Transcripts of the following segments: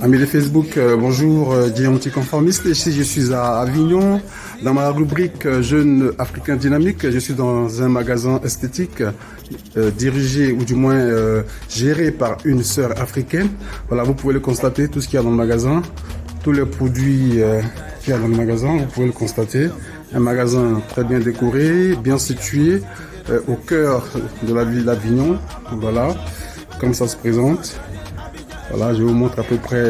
Amis de Facebook, bonjour, Guillaume Anticonformiste. Ici, je suis à Avignon, dans ma rubrique Jeunes Africains Dynamiques. Je suis dans un magasin esthétique dirigé, ou du moins géré par une sœur africaine. Voilà, vous pouvez le constater, tout ce qu'il y a dans le magasin, tous les produits qu'il y a dans le magasin, vous pouvez le constater. Un magasin très bien décoré, bien situé, au cœur de la ville d'Avignon. Voilà, comme ça se présente. Voilà, je vous montre à peu près.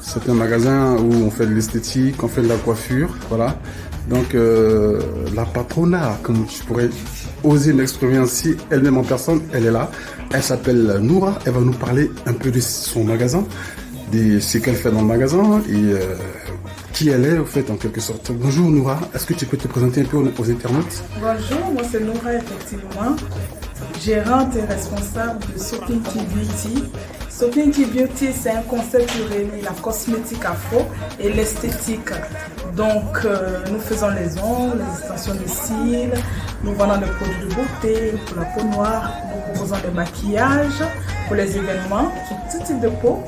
C'est un magasin où on fait de l'esthétique, on fait de la coiffure. Voilà. Donc la patrona, comme je pourrais oser m'exprimer ainsi, elle-même en personne, elle est là. Elle s'appelle Noura. Elle va nous parler un peu de son magasin, de ce qu'elle fait dans le magasin et qui elle est au fait en quelque sorte. Bonjour Noura, est-ce que tu peux te présenter un peu aux internautes? Bonjour, moi c'est Noura effectivement, gérante et responsable de Sopinki Beauty. Sopinki Beauty, c'est un concept qui réunit la cosmétique afro et l'esthétique. Donc, nous faisons les ongles, les extensions de cils, nous vendons des produits de beauté pour la peau noire, nous proposons des maquillages pour les événements, tout type de peau.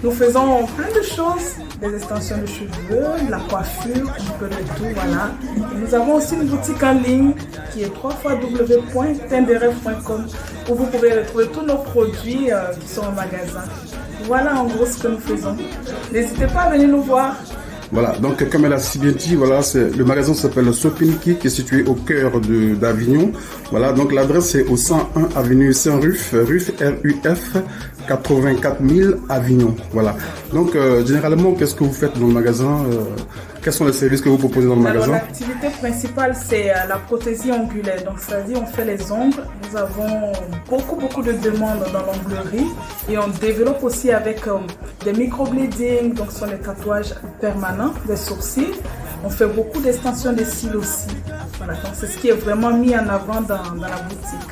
Nous faisons plein de choses, des extensions de cheveux, de la coiffure, un peu de tout, voilà. Et nous avons aussi une boutique en ligne qui est www.tenderef.com où vous pouvez retrouver tous nos produits qui sont au magasin. Voilà en gros ce que nous faisons. N'hésitez pas à venir nous voir. Voilà, donc comme elle a si bien dit, voilà, le magasin s'appelle Sopinki qui est situé au cœur d'Avignon. Voilà, donc l'adresse c'est au 101 avenue Saint-Ruf, RUF 84 000 Avignon. Voilà. Donc généralement, qu'est-ce que vous faites dans le magasin? Quels sont les services que vous proposez dans le magasin? L'activité principale, c'est la prothésie ongulaire. Donc, c'est-à-dire, on fait les ongles. Nous avons beaucoup de demandes dans l'onglerie. Et on développe aussi avec des microblading, donc ce sont les tatouages permanents, des sourcils. On fait beaucoup d'extensions des cils aussi. Voilà, donc c'est ce qui est vraiment mis en avant dans la boutique.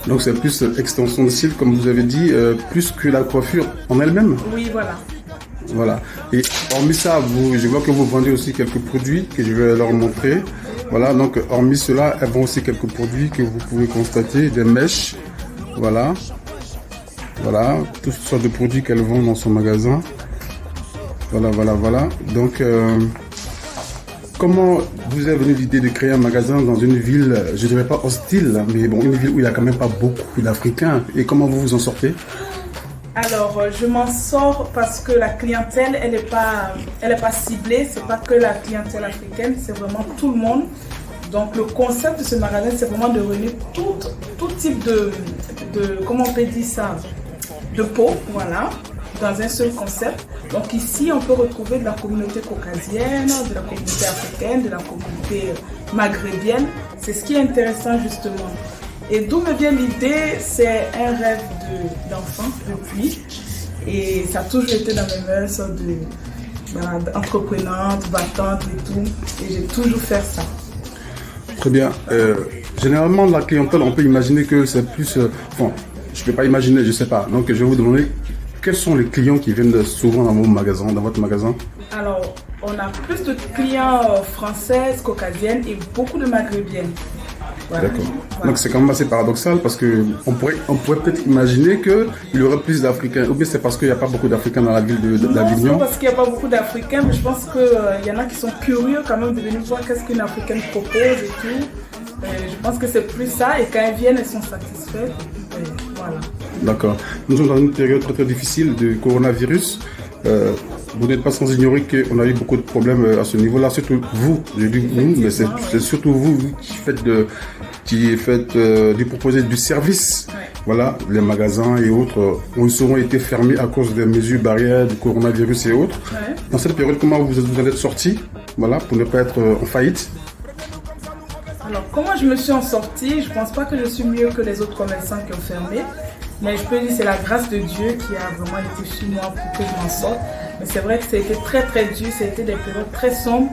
Donc, c'est plus extension de cils, comme vous avez dit, plus que la coiffure en elle-même? Oui, voilà. Voilà. Et hormis ça, je vois que vous vendez aussi quelques produits que je vais leur montrer. Voilà, donc hormis cela, elles vendent aussi quelques produits que vous pouvez constater, des mèches. Voilà. Voilà, toutes sortes de produits qu'elles vendent dans son magasin. Voilà. Donc, comment vous est venue l'idée de créer un magasin dans une ville, je dirais pas hostile, mais bon, une ville où il n'y a quand même pas beaucoup d'Africains. Et comment vous vous en sortez? Alors, je m'en sors parce que la clientèle, elle est pas ciblée. C'est pas que la clientèle africaine, c'est vraiment tout le monde. Donc, le concept de ce magasin, c'est vraiment de réunir tout type de, comment on peut dire ça, de peau, voilà, dans un seul concept. Donc ici, on peut retrouver de la communauté caucasienne, de la communauté africaine, de la communauté maghrébienne. C'est ce qui est intéressant justement. Et d'où me vient l'idée, c'est un rêve d'enfant depuis. Et ça a toujours été dans mes mœurs d'entreprenante, battante et tout. Et j'ai toujours fait ça. Très bien. Généralement, la clientèle, on peut imaginer que c'est plus... Bon, je ne peux pas imaginer, je ne sais pas. Donc, je vais vous demander quels sont les clients qui viennent souvent dans votre magasin? Alors, on a plus de clients françaises, caucasiennes et beaucoup de maghrébiennes. Voilà. D'accord. Voilà. Donc c'est quand même assez paradoxal parce qu'on pourrait peut-être imaginer qu'il y aurait plus d'Africains. Ou bien c'est parce qu'il n'y a pas beaucoup d'Africains dans la ville d'Avignon? Non, parce qu'il n'y a pas beaucoup d'Africains, mais je pense qu'il y en a qui sont curieux quand même de venir voir qu'est-ce qu'une Africaine propose et tout. Et je pense que c'est plus ça, et quand elles viennent, elles sont satisfaites. Et voilà. D'accord. Nous sommes dans une période très difficile de coronavirus. Vous n'êtes pas sans ignorer qu'on a eu beaucoup de problèmes à ce niveau-là, surtout vous, je dis nous, mais c'est surtout vous qui faites du proposer du service. Ouais. Voilà, les magasins et autres ont souvent été fermés à cause des mesures barrières du coronavirus et autres. Ouais. Dans cette période, comment vous en êtes sortis, voilà, pour ne pas être en faillite? Alors, comment je me suis en sortie? Je ne pense pas que je suis mieux que les autres commerçants qui ont fermé. Mais je peux dire que c'est la grâce de Dieu qui a vraiment été sur moi pour que je m'en sorte. Mais c'est vrai que ça a été très dur, ça a été des périodes très sombres.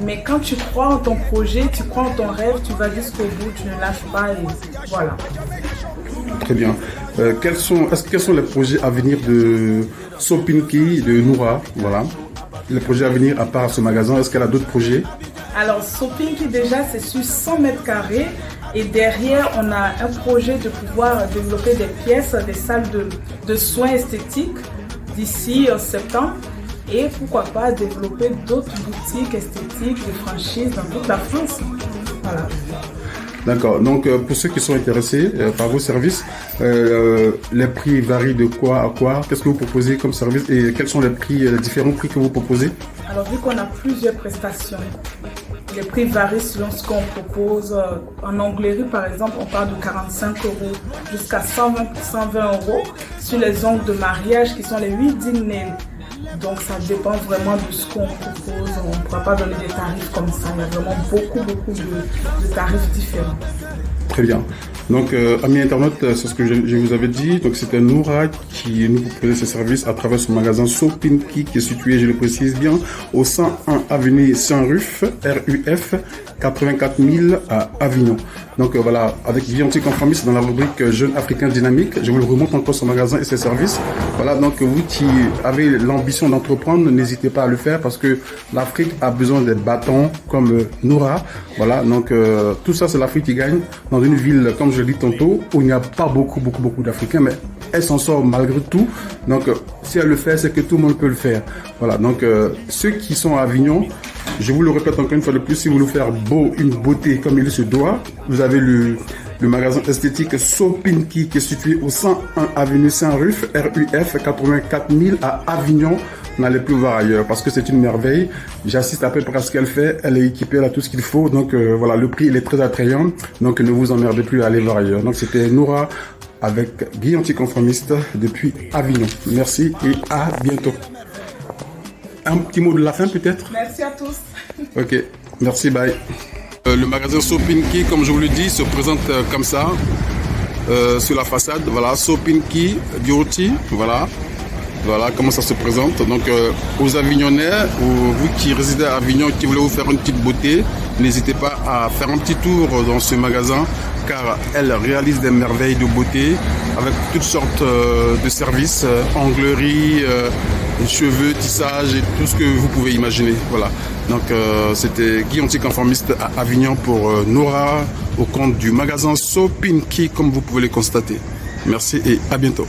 Mais quand tu crois en ton projet, tu crois en ton rêve, tu vas jusqu'au bout, tu ne lâches pas et voilà. Très bien. Quels sont les projets à venir de Sopinki, de Noura? Voilà. Les projets à venir à part ce magasin, est-ce qu'elle a d'autres projets? Alors Sopinki déjà c'est sur 100 mètres carrés. Et derrière, on a un projet de pouvoir développer des pièces, des salles de soins esthétiques d'ici septembre. Et pourquoi pas développer d'autres boutiques esthétiques, des franchises dans toute la France. Voilà. D'accord. Donc, pour ceux qui sont intéressés par vos services, les prix varient de quoi à quoi? Qu'est-ce que vous proposez comme service et quels sont les prix, les différents prix que vous proposez? Alors, vu qu'on a plusieurs prestations, les prix varient selon ce qu'on propose. En onglerie, par exemple, on parle de 45 € jusqu'à 120 € sur les ongles de mariage qui sont les 8 nails. Donc ça dépend vraiment de ce qu'on propose. On ne pourra pas donner des tarifs comme ça. Il y a vraiment beaucoup de tarifs différents. Très bien. Donc, amis internautes, c'est ce que je vous avais dit. Donc, c'était Noura qui nous proposait ce service à travers son magasin Sopinki qui est situé, je le précise bien, au 101 avenue Saint-Ruf, RUF, 84 000 à Avignon. Donc, voilà, avec Guillaume Conformiste dans la rubrique Jeunes Africains Dynamiques. Je vous le remonte encore son magasin et ses services. Voilà, donc vous qui avez l'ambition d'entreprendre, n'hésitez pas à le faire parce que l'Afrique a besoin des bâtons comme Noura. Voilà, donc tout ça, c'est l'Afrique qui gagne dans une ville, comme je l'ai dit tantôt, où il n'y a pas beaucoup d'Africains, mais elle s'en sort malgré tout. Donc, si elle le fait, c'est que tout le monde peut le faire. Voilà, donc ceux qui sont à Avignon, je vous le répète encore une fois de plus, si vous voulez faire beau, une beauté comme il se doit, vous avez le magasin esthétique Sopinki qui est situé au 101 avenue Saint-Ruf, RUF, 84 000 à Avignon. N'allez plus voir ailleurs parce que c'est une merveille. J'assiste à peu près à ce qu'elle fait. Elle est équipée, elle a tout ce qu'il faut. Donc voilà, le prix il est très attrayant. Donc ne vous emmerdez plus à aller voir ailleurs. Donc c'était Noura avec Guy Anticonformiste depuis Avignon. Merci et à bientôt. Un petit mot de la fin peut-être? Merci à tous. Ok, merci, bye. Le magasin Sopinki, comme je vous le dis, se présente comme ça, sur la façade. Voilà, Sopinki Beauty, voilà. Voilà comment ça se présente. Donc, aux Avignonnais, vous qui résidez à Avignon, qui voulez vous faire une petite beauté, n'hésitez pas à faire un petit tour dans ce magasin, car elle réalise des merveilles de beauté avec toutes sortes de services, onglerie, cheveux, tissage et tout ce que vous pouvez imaginer. Voilà. Donc, c'était Guy Anticonformiste à Avignon pour Noura, au compte du magasin Sopinki, comme vous pouvez le constater. Merci et à bientôt.